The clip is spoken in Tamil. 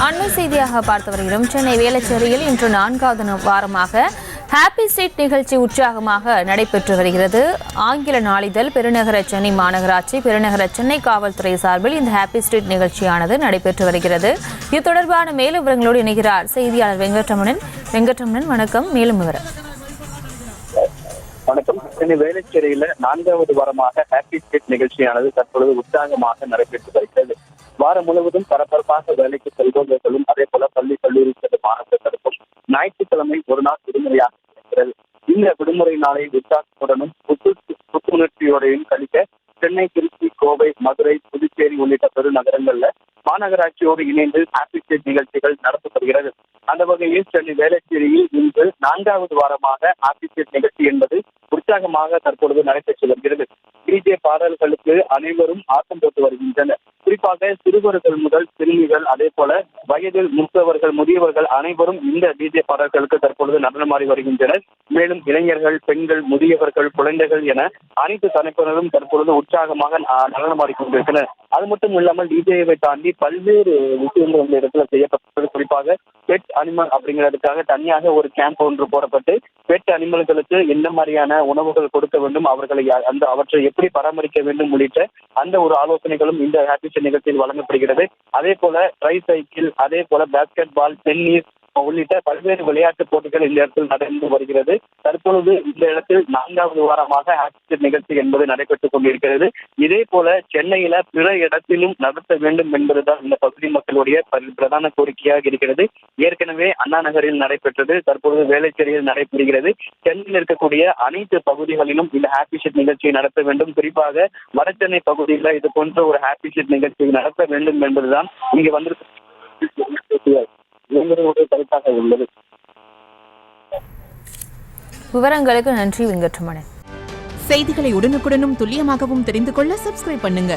அண்மை செய்தியாக பார்த்து வருகிறோம். சென்னை வேளச்சேரியில் இன்று 4வது வாரமாக ஹாப்பி ஸ்ட்ரீட் நிகழ்ச்சி உற்சாகமாக நடைபெற்று வருகிறது. ஆங்கில நாளிதழ், பெருநகர சென்னை மாநகராட்சி, பெருநகர சென்னை காவல்துறை சார்பில் இந்த ஹாப்பி ஸ்ட்ரீட் நிகழ்ச்சியானது நடைபெற்று வருகிறது. இது தொடர்பான மேலும் விவரங்களோடு இணைகிறார் செய்தியாளர் வெங்கட்ரமணன். வணக்கம். மேலும் விவரம். வணக்கம். சென்னை வேளச்சேரியில 4வது வாரமாக ஹாப்பி ஸ்ட்ரீட் நிகழ்ச்சியானது தற்பொழுது உற்சாகமாக நடைபெற்று வருகிறது. வாரம் முழுவதும் பரபரப்பாக வேலைக்கு செல்பவர்களும் அதே போல பள்ளி கல்லூரி செல்லும் மாணவர்களுக்கும் ஞாயிற்றுக்கிழமை ஒரு நாள் விடுமுறையாக இருக்கிறது. இந்த விடுமுறை நாளை உற்சாகத்துடனும் புத்துணர்ச்சியோடையும் கழிக்க சென்னை, திருச்சி, கோவை, மதுரை, புதுச்சேரி உள்ளிட்ட பெருநகரங்கள்ல மாநகராட்சியோடு இணைந்து ஹாப்பி ஸ்ட்ரீட் நிகழ்ச்சிகள் நடத்தப்படுகிறது. அந்த வகையில் சென்னை வேளச்சேரியில் இன்று 4வது வாரமாக ஹாப்பி ஸ்ட்ரீட் நிகழ்ச்சி என்பது உற்சாகமாக தற்பொழுது நடைபெற்று வருகிறது. டிஜே பாடல்களுக்கு அனைவரும் ஆட்டம் போட்டு வருகின்றனர். குறிப்பாக சிறுவர்கள் முதல் சிறுமிகள், அதே போல வயதில் மூத்தவர்கள், முதியவர்கள் அனைவரும் இந்த டிஜே பாடல்களுக்கு தற்பொழுது நடனமாடி வருகின்றனர். மேலும் இளைஞர்கள், பெண்கள், முதியவர்கள், குழந்தைகள் என அனைத்து தரப்பினரும் தற்பொழுது உற்சாகமாக நடனமாடி கொண்டிருக்கின்றனர். அது மட்டும் இல்லாமல் டிஜேவை தாண்டி பல்வேறு விஷயங்கள் இந்த இடத்துல செய்யப்பட்டது. குறிப்பாக பெட் அனிமல் அப்படிங்கிறதுக்காக தனியாக ஒரு கேம்ப் ஒன்று போடப்பட்டு பெட் அனிமல்களுக்கு என்ன மாதிரியான உணவுகள் கொடுக்க வேண்டும், அவற்றை எப்படி பராமரிக்க வேண்டும் உள்ளிட்ட அந்த ஒரு ஆலோசனைகளும் இந்த ஹாப்பி ஸ்ட்ரீட் நிகழ்ச்சியில் வழங்கப்படுகிறது. அதே போல ட்ரை சைக்கிள், அதே போல பேஸ்கெட் பால், டென்னிஸ் உள்ளிட்ட பல்வேறு விளையாட்டுப் போட்டிகள் இந்த இடத்தில் நடந்து வருகிறது. தற்பொழுது இந்த இடத்தில் 4வது வாரமாக ஹாப்பி ஸ்ட்ரீட் நிகழ்ச்சி என்பது நடைபெற்றுக் கொண்டிருக்கிறது. இதே போல சென்னையில பிற இடத்திலும் நடத்த வேண்டும் என்பதுதான் இந்த பகுதி மக்களுடைய பிரதான கோரிக்கையாக இருக்கிறது. ஏற்கனவே அண்ணா நகரில் நடைபெற்றது, தற்பொழுது வேளச்சேரியில் நடைபெறுகிறது. சென்னையில் இருக்கக்கூடிய அனைத்து பகுதிகளிலும் இந்த ஹாப்பி ஸ்ட்ரீட் நிகழ்ச்சியை நடத்த வேண்டும். குறிப்பாக வட சென்னை பகுதியில் இது போன்ற ஒரு ஹாப்பி ஸ்ட்ரீட் நிகழ்ச்சியை நடத்த வேண்டும் என்பதுதான் இங்கு வந்திருக்க கருத்தாக உள்ளது. விவரங்களுக்கு நன்றி வெங்கட்ரமணன். செய்திகளை உடனுக்குடனும் துல்லியமாகவும் தெரிந்து கொள்ள சப்ஸ்கிரைப் பண்ணுங்க.